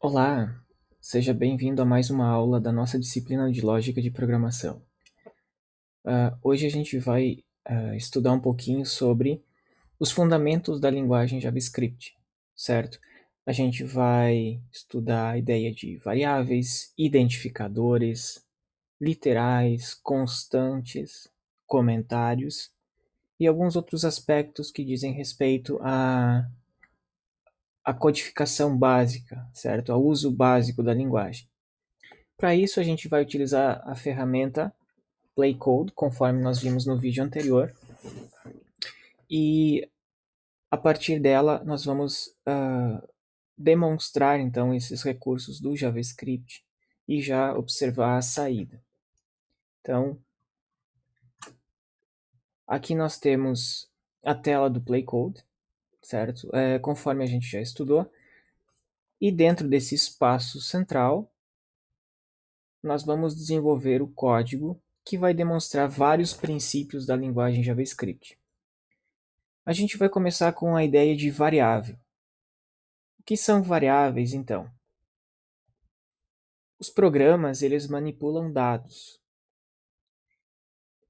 Olá, seja bem-vindo a mais uma aula da nossa disciplina de Lógica de Programação. Hoje a gente vai estudar um pouquinho sobre os fundamentos da linguagem JavaScript, certo? A gente vai estudar a ideia de variáveis, identificadores, literais, constantes, comentários e alguns outros aspectos que dizem respeito à codificação básica, certo? Ao uso básico da linguagem. Para isso, a gente vai utilizar a ferramenta PlayCode, conforme nós vimos no vídeo anterior, e a partir dela nós vamos demonstrar então esses recursos do JavaScript e já observar a saída. Então, aqui nós temos a tela do PlayCode, certo? Conforme a gente já estudou, e dentro desse espaço central nós vamos desenvolver o código que vai demonstrar vários princípios da linguagem JavaScript. A gente vai começar com a ideia de variável. O que são variáveis, então? Os programas, eles manipulam dados.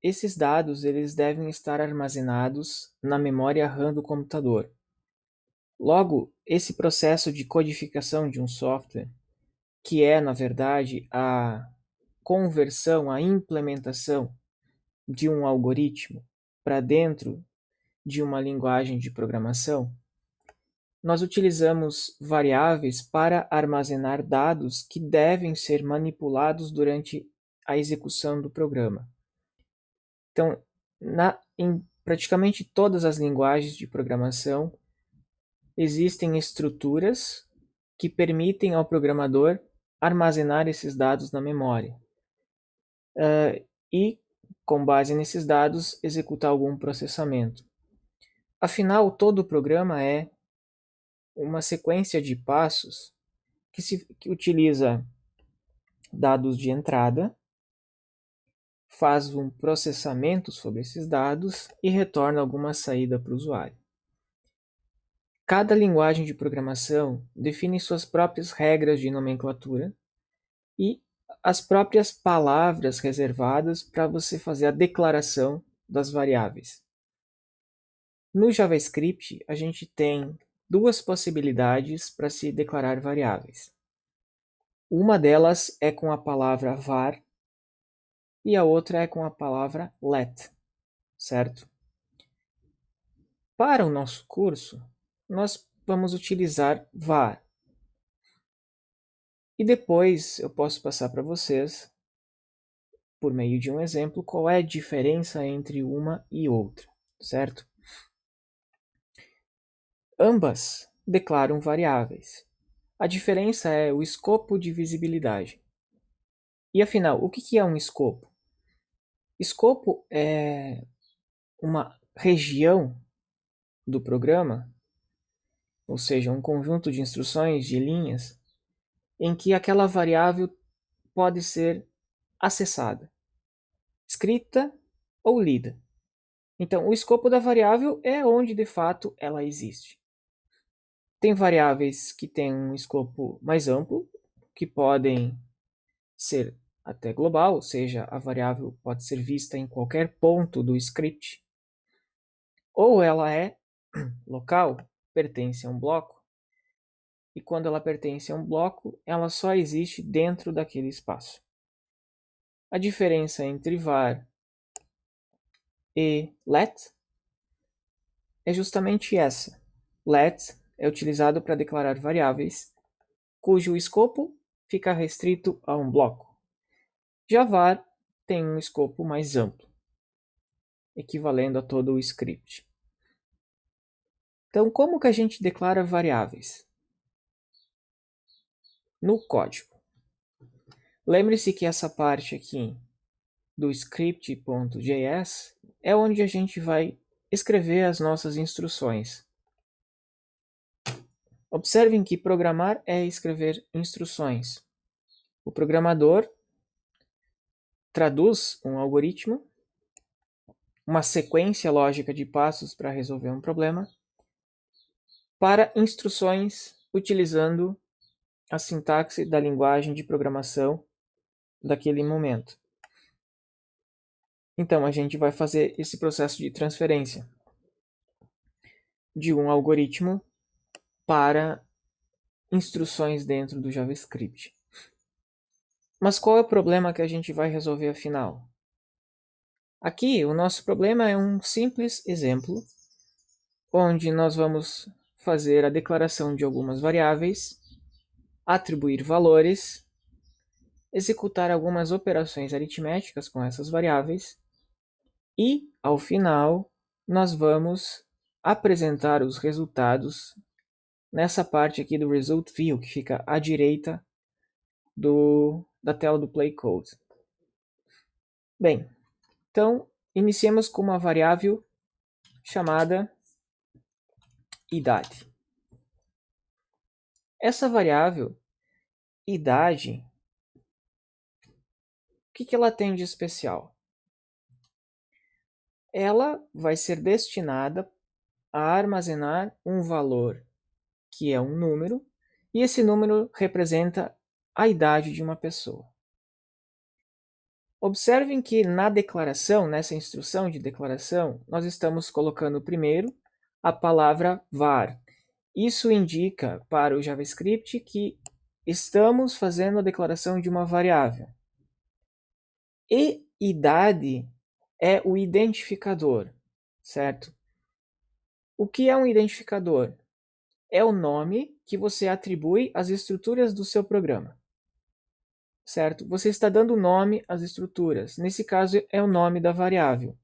Esses dados, eles devem estar armazenados na memória RAM do computador. Logo, esse processo de codificação de um software, que é, na verdade, a conversão, a implementação de um algoritmo para dentro de uma linguagem de programação, nós utilizamos variáveis para armazenar dados que devem ser manipulados durante a execução do programa. Então, em praticamente todas as linguagens de programação, existem estruturas que permitem ao programador armazenar esses dados na memória. E, com base nesses dados, executar algum processamento. Afinal, todo o programa é uma sequência de passos que utiliza dados de entrada, faz um processamento sobre esses dados e retorna alguma saída para o usuário. Cada linguagem de programação define suas próprias regras de nomenclatura e as próprias palavras reservadas para você fazer a declaração das variáveis. No JavaScript, a gente tem duas possibilidades para se declarar variáveis. Uma delas é com a palavra var e a outra é com a palavra let, certo? Para o nosso curso, nós vamos utilizar var. E depois eu posso passar para vocês, por meio de um exemplo, qual é a diferença entre uma e outra, certo? Ambas declaram variáveis. A diferença é o escopo de visibilidade. E afinal, o que é um escopo? Escopo é uma região do programa, ou seja, um conjunto de instruções, de linhas, em que aquela variável pode ser acessada, escrita ou lida. Então, o escopo da variável é onde de fato ela existe. Tem variáveis que têm um escopo mais amplo, que podem ser até global, ou seja, a variável pode ser vista em qualquer ponto do script, ou ela é local, pertence a um bloco, e quando ela pertence a um bloco, ela só existe dentro daquele espaço. A diferença entre var e let é justamente essa. Let é utilizado para declarar variáveis cujo escopo fica restrito a um bloco. Já var tem um escopo mais amplo, equivalendo a todo o script. Então, como que a gente declara variáveis? No código. Lembre-se que essa parte aqui do script.js é onde a gente vai escrever as nossas instruções. Observem que programar é escrever instruções. O programador traduz um algoritmo, uma sequência lógica de passos para resolver um problema, para instruções utilizando a sintaxe da linguagem de programação daquele momento. Então, a gente vai fazer esse processo de transferência de um algoritmo para instruções dentro do JavaScript. Mas qual é o problema que a gente vai resolver afinal? Aqui, o nosso problema é um simples exemplo, onde nós vamos fazer a declaração de algumas variáveis, atribuir valores, executar algumas operações aritméticas com essas variáveis e, ao final, nós vamos apresentar os resultados nessa parte aqui do Result View, que fica à direita da tela do Play Code. Bem, então, iniciemos com uma variável chamada idade. Essa variável, idade, o que ela tem de especial? Ela vai ser destinada a armazenar um valor que é um número, e esse número representa a idade de uma pessoa. Observem que na declaração, nessa instrução de declaração, nós estamos colocando primeiro a palavra var. Isso indica para o JavaScript que estamos fazendo a declaração de uma variável. E idade é o identificador, certo? O que é um identificador? É o nome que você atribui às estruturas do seu programa, certo? Você está dando nome às estruturas. Nesse caso, é o nome da variável.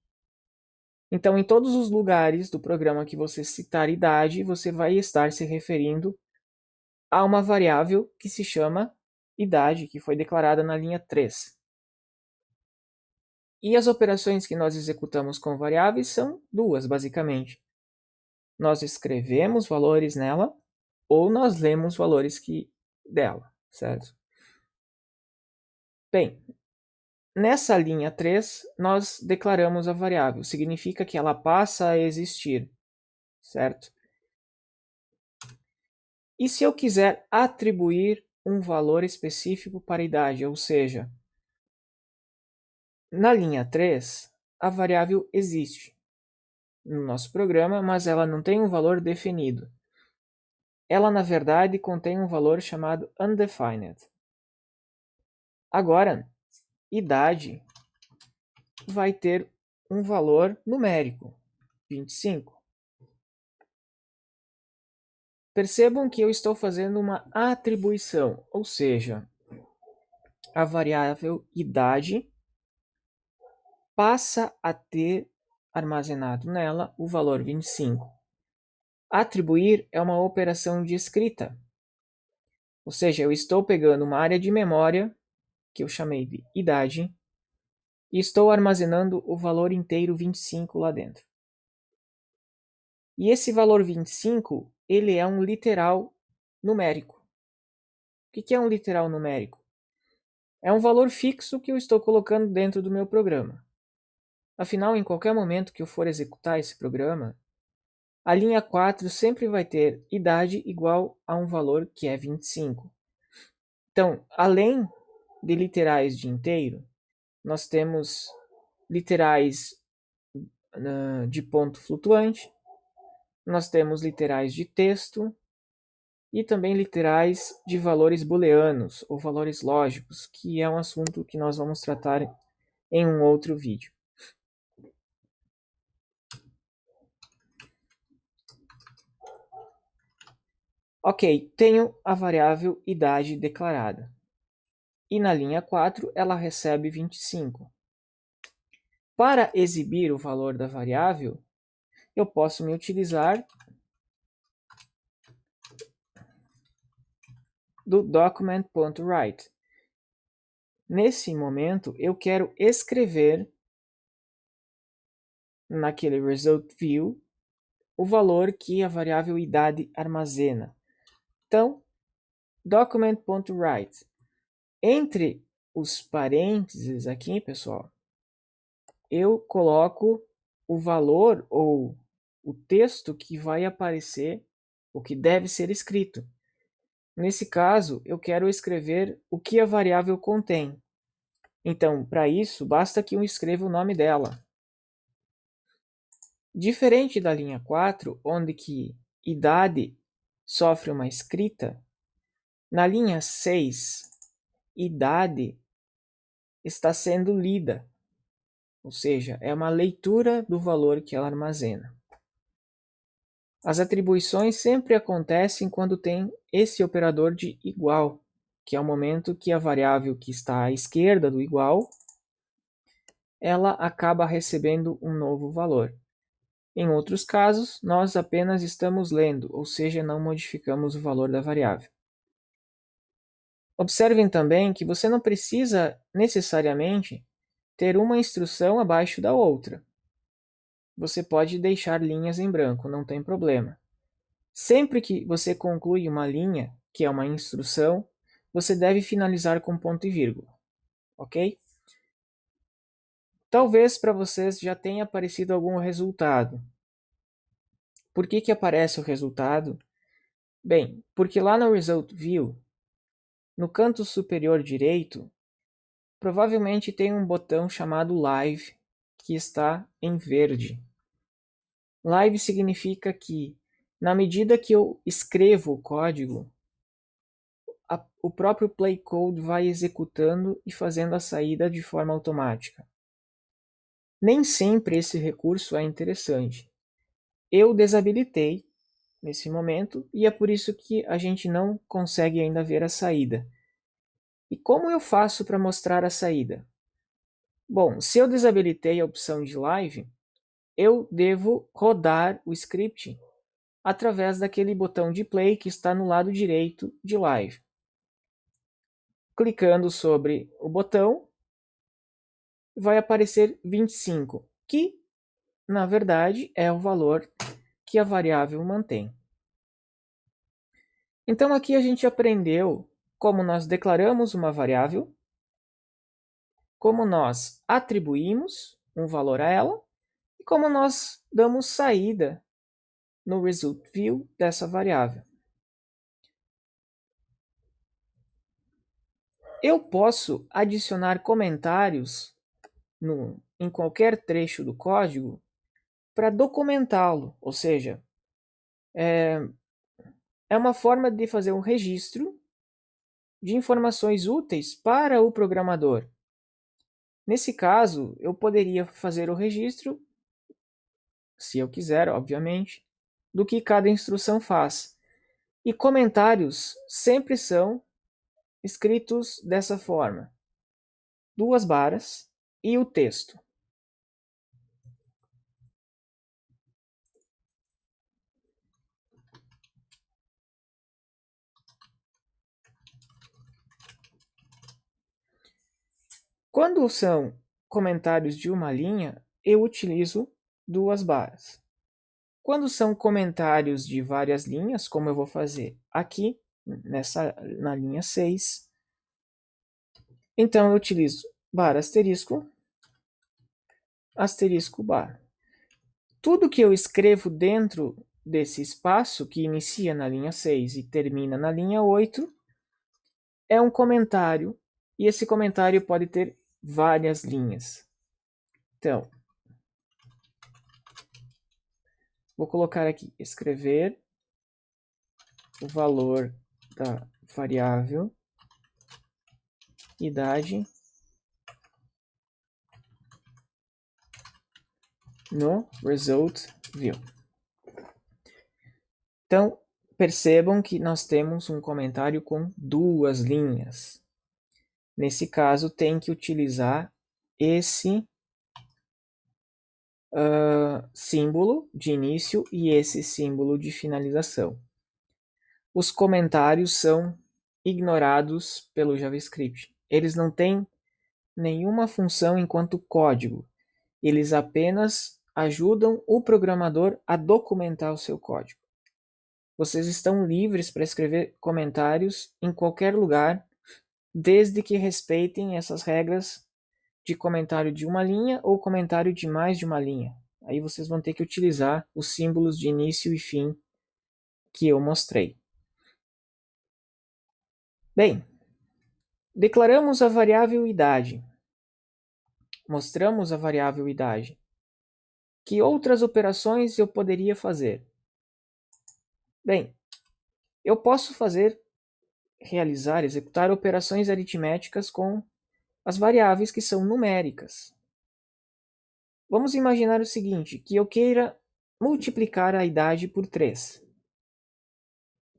Então, em todos os lugares do programa que você citar idade, você vai estar se referindo a uma variável que se chama idade, que foi declarada na linha 3. E as operações que nós executamos com variáveis são duas, basicamente. Nós escrevemos valores nela ou nós lemos valores dela, certo? Bem, nessa linha 3, nós declaramos a variável. Significa que ela passa a existir, certo? E se eu quiser atribuir um valor específico para a idade, ou seja, na linha 3, a variável existe no nosso programa, mas ela não tem um valor definido. Ela, na verdade, contém um valor chamado undefined. Agora, idade vai ter um valor numérico, 25. Percebam que eu estou fazendo uma atribuição, ou seja, a variável idade passa a ter armazenado nela o valor 25. Atribuir é uma operação de escrita, ou seja, eu estou pegando uma área de memória, que eu chamei de idade, e estou armazenando o valor inteiro 25 lá dentro. E esse valor 25, ele é um literal numérico. O que é um literal numérico? É um valor fixo que eu estou colocando dentro do meu programa. Afinal, em qualquer momento que eu for executar esse programa, a linha 4 sempre vai ter idade igual a um valor que é 25. Então, além de literais de inteiro, nós temos literais de ponto flutuante, nós temos literais de texto e também literais de valores booleanos ou valores lógicos, que é um assunto que nós vamos tratar em um outro vídeo. Ok, tenho a variável idade declarada. E na linha 4 ela recebe 25. Para exibir o valor da variável, eu posso me utilizar do document.write. Nesse momento, eu quero escrever naquele result view o valor que a variável idade armazena. Então, document.write. Entre os parênteses aqui, pessoal, eu coloco o valor ou o texto que vai aparecer, o que deve ser escrito. Nesse caso, eu quero escrever o que a variável contém. Então, para isso, basta que eu escreva o nome dela. Diferente da linha 4, onde que idade sofre uma escrita, na linha 6, idade está sendo lida, ou seja, é uma leitura do valor que ela armazena. As atribuições sempre acontecem quando tem esse operador de igual, que é o momento que a variável que está à esquerda do igual, ela acaba recebendo um novo valor. Em outros casos, nós apenas estamos lendo, ou seja, não modificamos o valor da variável. Observem também que você não precisa necessariamente ter uma instrução abaixo da outra. Você pode deixar linhas em branco, não tem problema. Sempre que você conclui uma linha, que é uma instrução, você deve finalizar com ponto e vírgula, ok? Talvez para vocês já tenha aparecido algum resultado. Por que aparece o resultado? Bem, porque lá no Result View, no canto superior direito, provavelmente tem um botão chamado Live, que está em verde. Live significa que, na medida que eu escrevo o código, o próprio Playcode vai executando e fazendo a saída de forma automática. Nem sempre esse recurso é interessante. Eu desabilitei nesse momento e é por isso que a gente não consegue ainda ver a saída. E como eu faço para mostrar a saída? Bom, se eu desabilitei a opção de live, eu devo rodar o script através daquele botão de play que está no lado direito de live. Clicando sobre o botão, vai aparecer 25, que na verdade é o valor que a variável mantém. Então aqui a gente aprendeu como nós declaramos uma variável, como nós atribuímos um valor a ela e como nós damos saída no result view dessa variável. Eu posso adicionar comentários em qualquer trecho do código para documentá-lo, ou seja, é uma forma de fazer um registro de informações úteis para o programador. Nesse caso, eu poderia fazer o registro, se eu quiser, obviamente, do que cada instrução faz. E comentários sempre são escritos dessa forma: duas barras e o texto. Quando são comentários de uma linha, eu utilizo duas barras. Quando são comentários de várias linhas, como eu vou fazer aqui, na linha 6, então eu utilizo barra asterisco, asterisco barra. Tudo que eu escrevo dentro desse espaço, que inicia na linha 6 e termina na linha 8, é um comentário, e esse comentário pode ter várias linhas. Então, vou colocar aqui, escrever o valor da variável idade no result view. Então, percebam que nós temos um comentário com duas linhas. Nesse caso, tem que utilizar esse símbolo de início e esse símbolo de finalização. Os comentários são ignorados pelo JavaScript. Eles não têm nenhuma função enquanto código. Eles apenas ajudam o programador a documentar o seu código. Vocês estão livres para escrever comentários em qualquer lugar, desde que respeitem essas regras de comentário de uma linha ou comentário de mais de uma linha. Aí vocês vão ter que utilizar os símbolos de início e fim que eu mostrei. Bem, declaramos a variável idade. Mostramos a variável idade. Que outras operações eu poderia fazer? Bem, eu posso executar operações aritméticas com as variáveis que são numéricas. Vamos imaginar o seguinte, que eu queira multiplicar a idade por 3.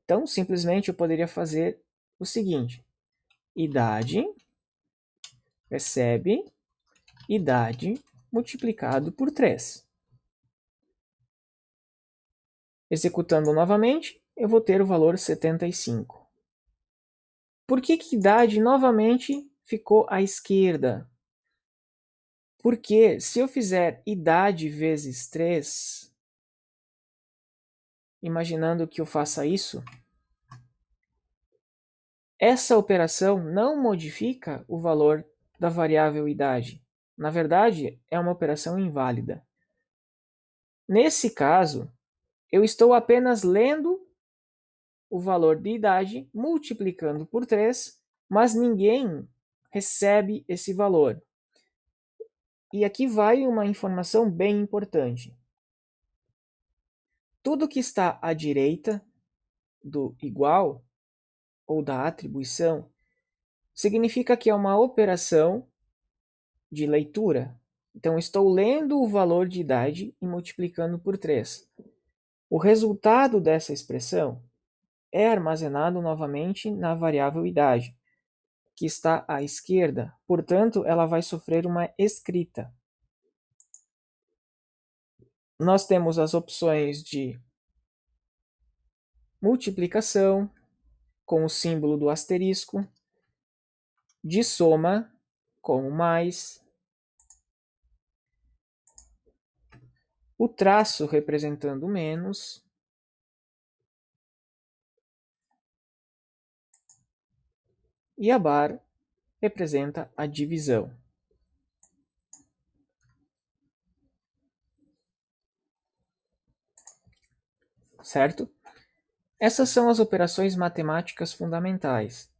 Então, simplesmente eu poderia fazer o seguinte: idade recebe idade multiplicado por 3. Executando novamente, eu vou ter o valor 75. Por que idade novamente ficou à esquerda? Porque se eu fizer idade vezes 3, imaginando que eu faça isso, essa operação não modifica o valor da variável idade. Na verdade, é uma operação inválida. Nesse caso, eu estou apenas lendo o valor de idade multiplicando por 3, mas ninguém recebe esse valor. E aqui vai uma informação bem importante. Tudo que está à direita do igual ou da atribuição significa que é uma operação de leitura. Então, estou lendo o valor de idade e multiplicando por 3. O resultado dessa expressão é armazenado novamente na variável idade, que está à esquerda. Portanto, ela vai sofrer uma escrita. Nós temos as opções de multiplicação, com o símbolo do asterisco, de soma, com o mais, o traço representando menos, e a barra representa a divisão. Certo? Essas são as operações matemáticas fundamentais.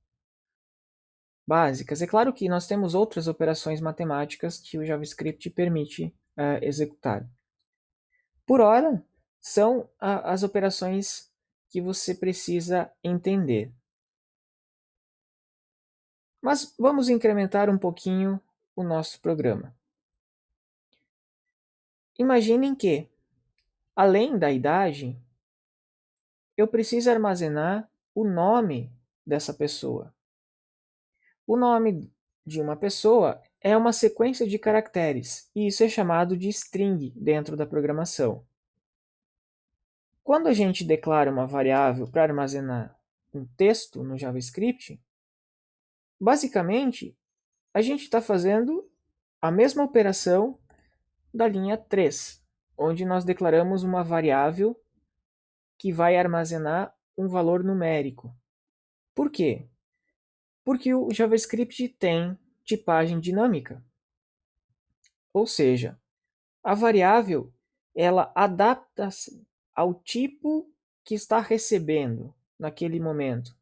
Básicas. É claro que nós temos outras operações matemáticas que o JavaScript permite executar. Por hora, são as operações que você precisa entender. Mas vamos incrementar um pouquinho o nosso programa. Imaginem que, além da idade, eu preciso armazenar o nome dessa pessoa. O nome de uma pessoa é uma sequência de caracteres, e isso é chamado de string dentro da programação. Quando a gente declara uma variável para armazenar um texto no JavaScript, basicamente a gente está fazendo a mesma operação da linha 3, onde nós declaramos uma variável que vai armazenar um valor numérico. Por quê? Porque o JavaScript tem tipagem dinâmica. Ou seja, a variável ela adapta-se ao tipo que está recebendo naquele momento.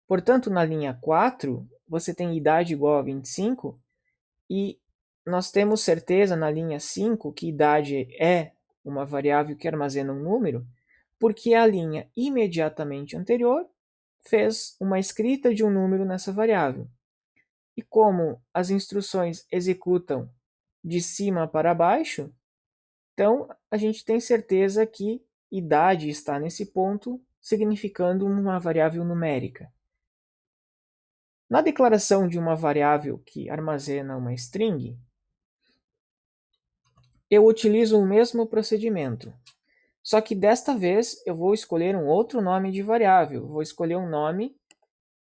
Portanto, na linha 4, você tem idade igual a 25 e nós temos certeza na linha 5 que idade é uma variável que armazena um número, porque a linha imediatamente anterior fez uma escrita de um número nessa variável. E como as instruções executam de cima para baixo, então a gente tem certeza que idade está nesse ponto, significando uma variável numérica. Na declaração de uma variável que armazena uma string, eu utilizo o mesmo procedimento. Só que desta vez eu vou escolher um outro nome de variável. Vou escolher um nome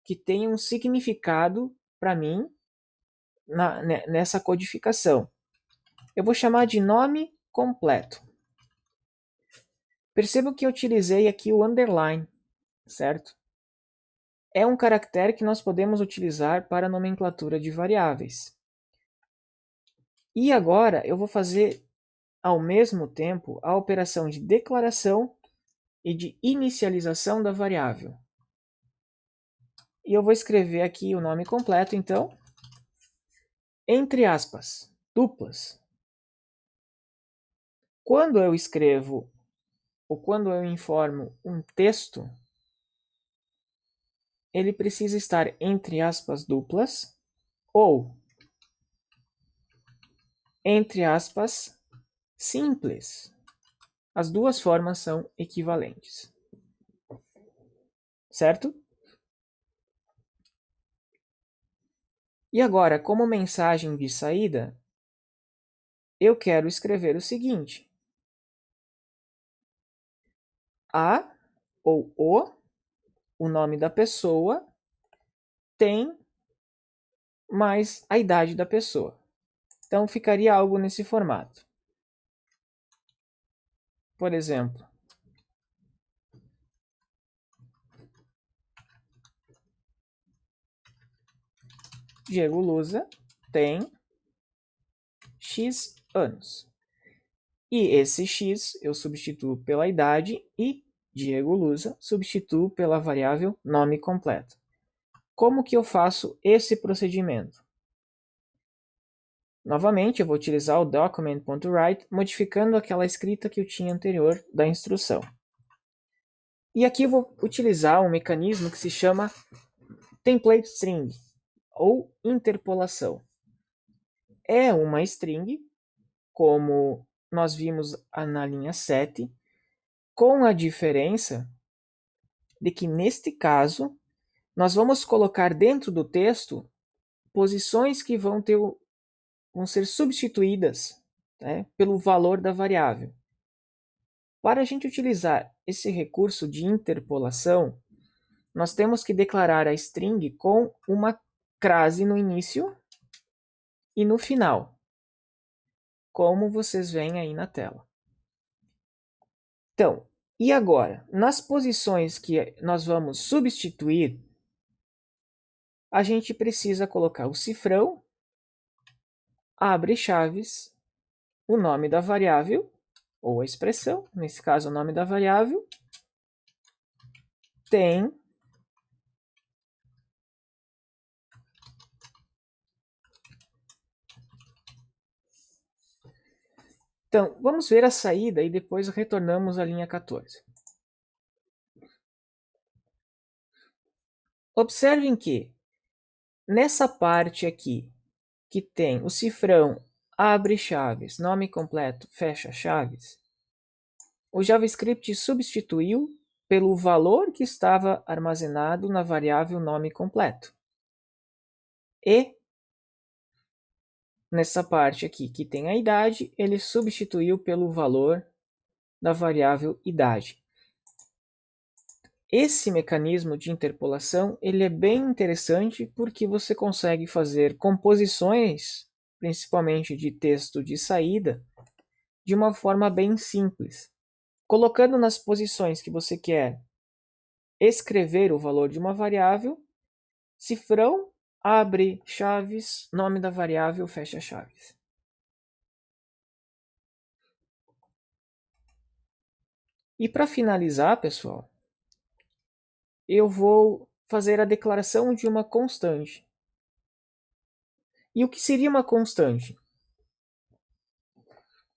que tenha um significado para mim nessa codificação. Eu vou chamar de nome completo. Perceba que eu utilizei aqui o underline, certo? É um caractere que nós podemos utilizar para a nomenclatura de variáveis. E agora eu vou fazer ao mesmo tempo a operação de declaração e de inicialização da variável. E eu vou escrever aqui o nome completo, então, entre aspas, duplas. Quando eu escrevo ou quando eu informo um texto, ele precisa estar entre aspas duplas ou entre aspas simples. As duas formas são equivalentes. Certo? E agora, como mensagem de saída, eu quero escrever o seguinte: a ou o nome da pessoa, tem mais a idade da pessoa. Então ficaria algo nesse formato. Por exemplo, Diego Lusa tem X anos. E esse X eu substituo pela idade e Diego Lusa substituo pela variável nome completo. Como que eu faço esse procedimento? Novamente, eu vou utilizar o document.write, modificando aquela escrita que eu tinha anterior da instrução. E aqui eu vou utilizar um mecanismo que se chama template string, ou interpolação. É uma string, como nós vimos na linha 7, com a diferença de que, neste caso, nós vamos colocar dentro do texto posições que vão ser substituídas, né, pelo valor da variável. Para a gente utilizar esse recurso de interpolação, nós temos que declarar a string com uma crase no início e no final, como vocês veem aí na tela. Então, e agora? Nas posições que nós vamos substituir, a gente precisa colocar o cifrão, abre chaves, o nome da variável, ou a expressão, nesse caso o nome da variável, tem Então, vamos ver a saída e depois retornamos à linha 14. Observem que, nessa parte aqui, que tem o cifrão, abre chaves, nome completo, fecha chaves, o JavaScript substituiu pelo valor que estava armazenado na variável nome completo. E, nessa parte aqui que tem a idade, ele substituiu pelo valor da variável idade. Esse mecanismo de interpolação ele é bem interessante porque você consegue fazer composições, principalmente de texto de saída, de uma forma bem simples. Colocando nas posições que você quer escrever o valor de uma variável, cifrão, abre chaves, nome da variável, fecha chaves. E para finalizar, pessoal, eu vou fazer a declaração de uma constante. E o que seria uma constante?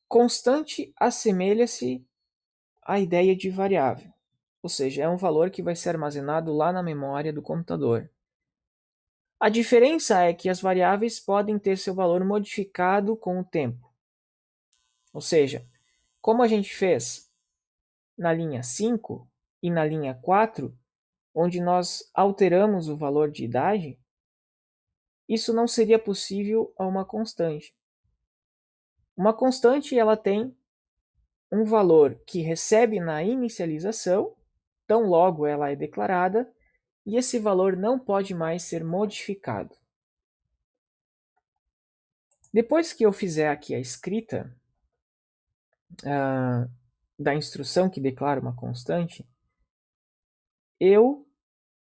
Constante assemelha-se à ideia de variável, ou seja, é um valor que vai ser armazenado lá na memória do computador. A diferença é que as variáveis podem ter seu valor modificado com o tempo. Ou seja, como a gente fez na linha 5 e na linha 4, onde nós alteramos o valor de idade, isso não seria possível a uma constante. Uma constante ela tem um valor que recebe na inicialização, tão logo ela é declarada, e esse valor não pode mais ser modificado. Depois que eu fizer aqui a escrita da instrução que declara uma constante, eu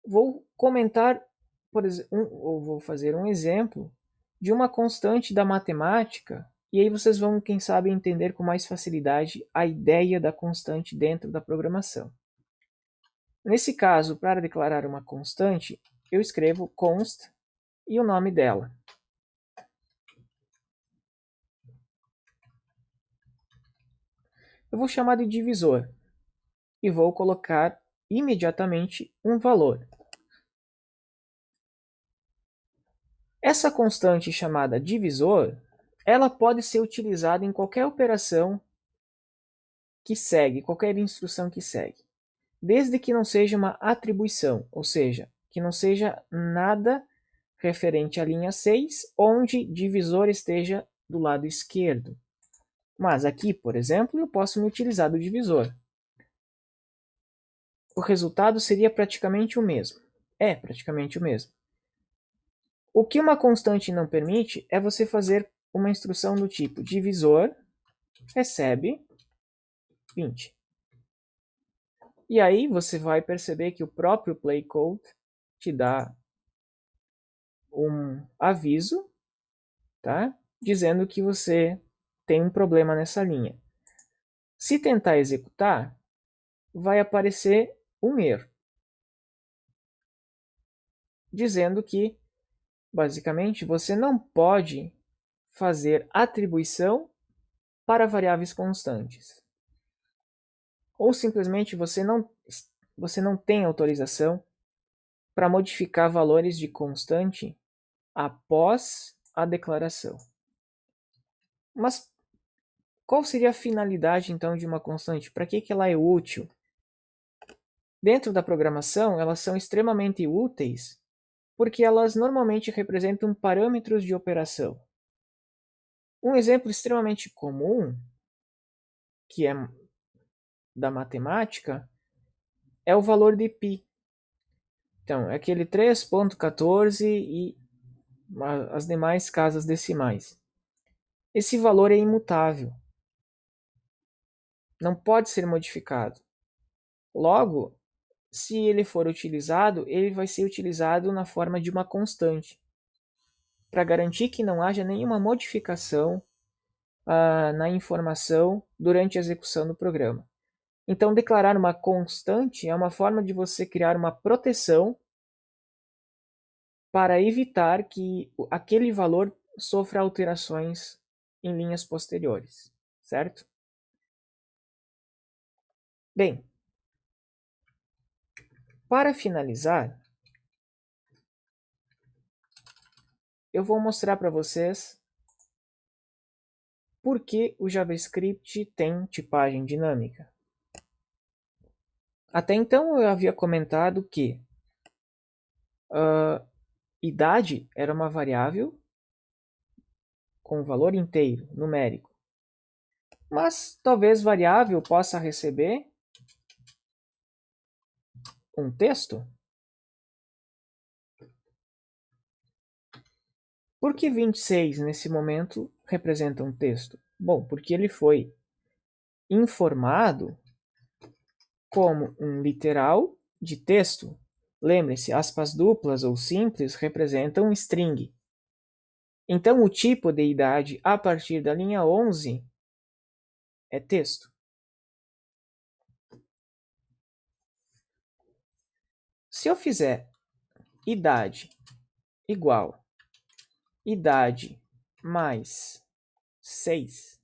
vou comentar, por exemplo, ou vou fazer um exemplo de uma constante da matemática, e aí vocês vão, quem sabe, entender com mais facilidade a ideia da constante dentro da programação. Nesse caso, para declarar uma constante, eu escrevo const e o nome dela. Eu vou chamar de divisor e vou colocar imediatamente um valor. Essa constante chamada divisor, ela pode ser utilizada em qualquer operação que segue, qualquer instrução que segue, desde que não seja uma atribuição, ou seja, que não seja nada referente à linha 6, onde divisor esteja do lado esquerdo. Mas aqui, por exemplo, eu posso me utilizar do divisor. O resultado seria praticamente o mesmo. É praticamente o mesmo. O que uma constante não permite é você fazer uma instrução do tipo divisor recebe 20. E aí você vai perceber que o próprio playcode te dá um aviso, tá? Dizendo que você tem um problema nessa linha. Se tentar executar, vai aparecer um erro, dizendo que, basicamente, você não pode fazer atribuição para variáveis constantes. Ou simplesmente você não tem autorização para modificar valores de constante após a declaração. Mas qual seria a finalidade então de uma constante? Para que ela é útil? Dentro da programação, elas são extremamente úteis porque elas normalmente representam parâmetros de operação. Um exemplo extremamente comum, que é da matemática, é o valor de π. Então, é aquele 3,14 e as demais casas decimais. Esse valor é imutável. Não pode ser modificado. Logo, se ele for utilizado, ele vai ser utilizado na forma de uma constante, para garantir que não haja nenhuma modificação na informação durante a execução do programa. Então, declarar uma constante é uma forma de você criar uma proteção para evitar que aquele valor sofra alterações em linhas posteriores, certo? Bem, para finalizar, eu vou mostrar para vocês por que o JavaScript tem tipagem dinâmica. Até então eu havia comentado que idade era uma variável com valor inteiro, numérico. Mas talvez variável possa receber um texto. Por que 26 nesse momento representa um texto? Bom, porque ele foi informado como um literal de texto. Lembre-se, aspas duplas ou simples representam string. Então, o tipo de idade a partir da linha 11 é texto. Se eu fizer idade igual idade mais 6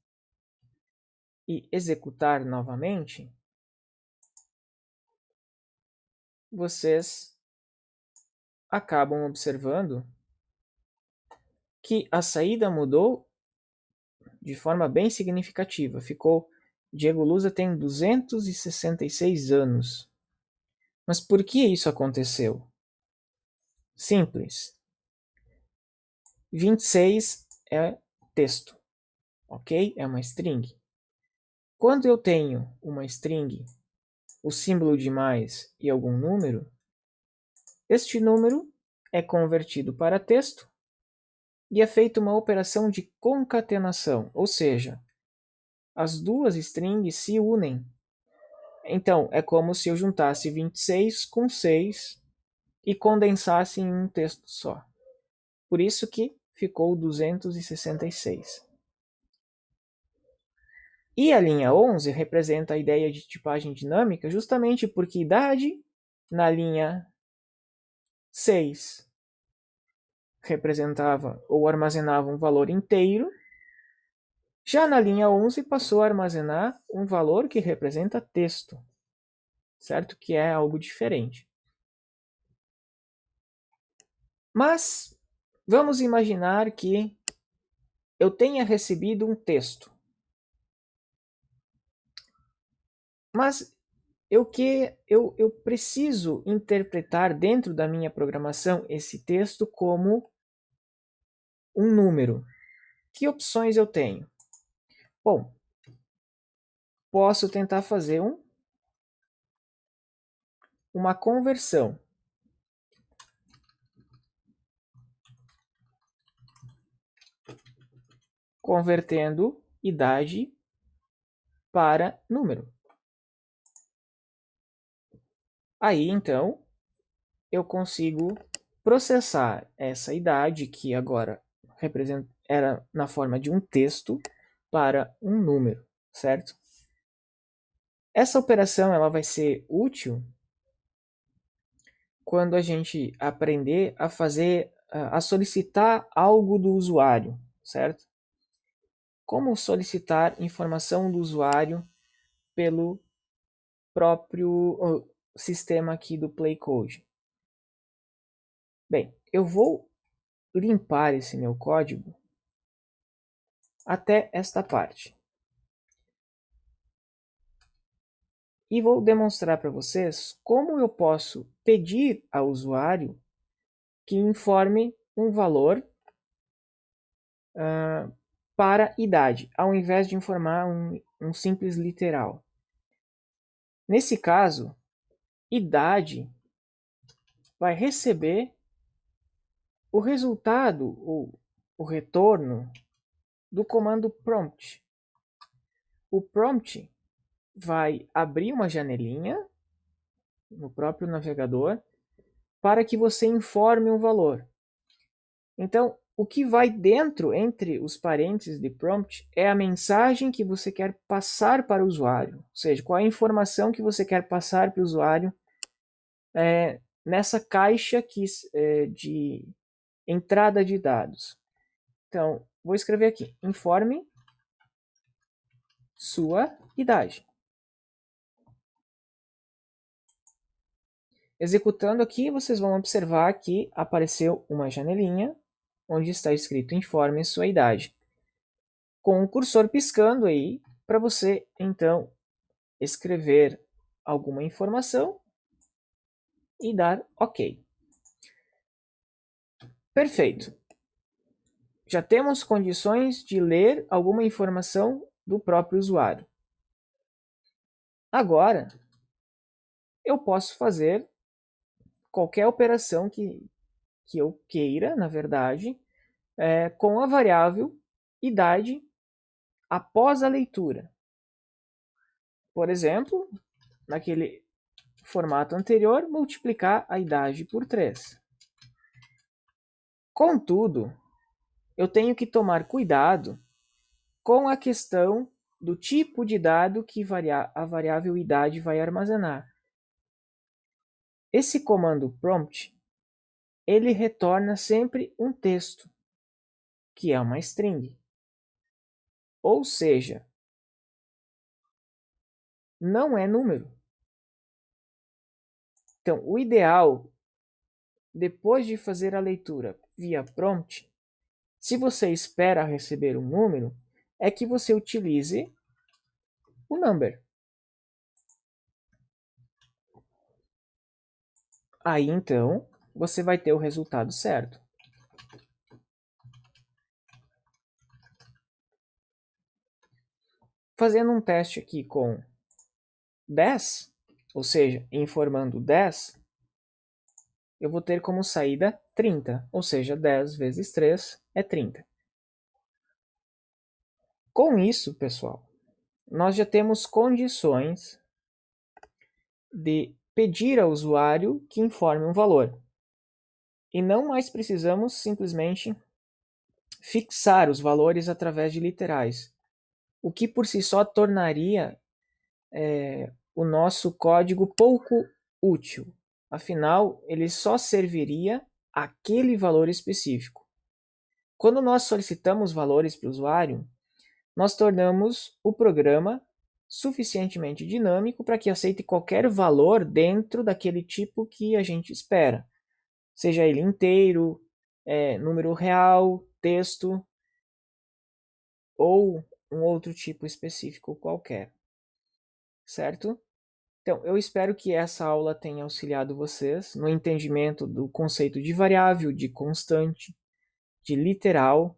e executar novamente, vocês acabam observando que a saída mudou de forma bem significativa. Diego Lusa tem 266 anos. Mas por que isso aconteceu? Simples. 26 é texto, ok? É uma string. Quando eu tenho uma string, o símbolo de mais e algum número, este número é convertido para texto e é feita uma operação de concatenação, ou seja, as duas strings se unem. Então, é como se eu juntasse 26 com 6 e condensasse em um texto só. Por isso que ficou 266. E a linha 11 representa a ideia de tipagem dinâmica justamente porque idade na linha 6 representava ou armazenava um valor inteiro. Já na linha 11 passou a armazenar um valor que representa texto, certo? Que é algo diferente. Mas vamos imaginar que eu tenha recebido um texto. Mas eu preciso interpretar dentro da minha programação esse texto como um número. Que opções eu tenho? Bom, posso tentar fazer uma conversão. Convertendo idade para número. Aí, então, eu consigo processar essa idade, que agora era na forma de um texto, para um número, certo? Essa operação ela vai ser útil quando a gente aprender a fazer, a solicitar algo do usuário, certo? Como solicitar informação do usuário pelo próprio sistema aqui do PlayCode. Bem, eu vou limpar esse meu código até esta parte. E vou demonstrar para vocês como eu posso pedir ao usuário que informe um valor para idade, ao invés de informar um simples literal. Nesse caso, idade vai receber o resultado, ou o retorno, do comando prompt. O prompt vai abrir uma janelinha no próprio navegador para que você informe um valor. Então, o que vai dentro, entre os parênteses de prompt, é a mensagem que você quer passar para o usuário. Ou seja, qual é a informação que você quer passar para o usuário nessa caixa de entrada de dados. Então, vou escrever aqui, informe sua idade. Executando aqui, vocês vão observar que apareceu uma janelinha onde está escrito informe sua idade, com o cursor piscando aí para você então escrever alguma informação e dar OK. Perfeito. Já temos condições de ler alguma informação do próprio usuário. Agora, eu posso fazer qualquer operação que eu queira, na verdade, com a variável idade após a leitura. Por exemplo, naquele formato anterior, multiplicar a idade por 3. Contudo, eu tenho que tomar cuidado com a questão do tipo de dado que a variável idade vai armazenar. Esse comando prompt, ele retorna sempre um texto, que é uma string. Ou seja, não é número. Então, o ideal, depois de fazer a leitura via prompt, se você espera receber um número, é que você utilize o number. Aí, então, você vai ter o resultado certo. Fazendo um teste aqui com 10, ou seja, informando 10, eu vou ter como saída 30, ou seja, 10 vezes 3 é 30. Com isso, pessoal, nós já temos condições de pedir ao usuário que informe um valor. E não mais precisamos simplesmente fixar os valores através de literais, o que por si só tornaria o nosso código pouco útil. Afinal, ele só serviria aquele valor específico. Quando nós solicitamos valores para o usuário, nós tornamos o programa suficientemente dinâmico para que aceite qualquer valor dentro daquele tipo que a gente espera, seja ele inteiro, número real, texto ou um outro tipo específico qualquer, certo? Então, eu espero que essa aula tenha auxiliado vocês no entendimento do conceito de variável, de constante, de literal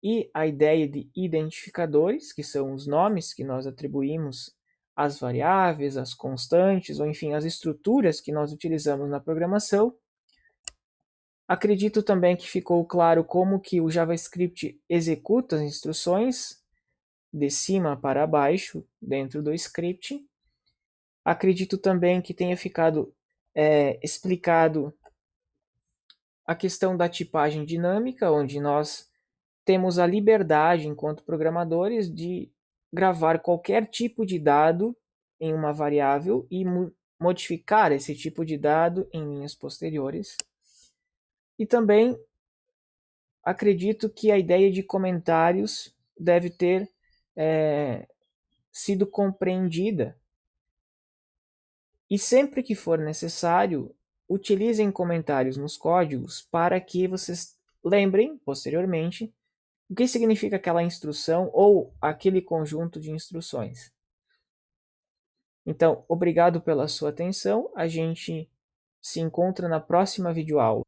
e a ideia de identificadores, que são os nomes que nós atribuímos às variáveis, às constantes, ou enfim, às estruturas que nós utilizamos na programação. Acredito também que ficou claro como que o JavaScript executa as instruções de cima para baixo dentro do script. Acredito também que tenha ficado explicado a questão da tipagem dinâmica, onde nós temos a liberdade, enquanto programadores, de gravar qualquer tipo de dado em uma variável e modificar esse tipo de dado em linhas posteriores. E também acredito que a ideia de comentários deve ter sido compreendida. E sempre que for necessário, utilizem comentários nos códigos para que vocês lembrem, posteriormente, o que significa aquela instrução ou aquele conjunto de instruções. Então, obrigado pela sua atenção. A gente se encontra na próxima videoaula.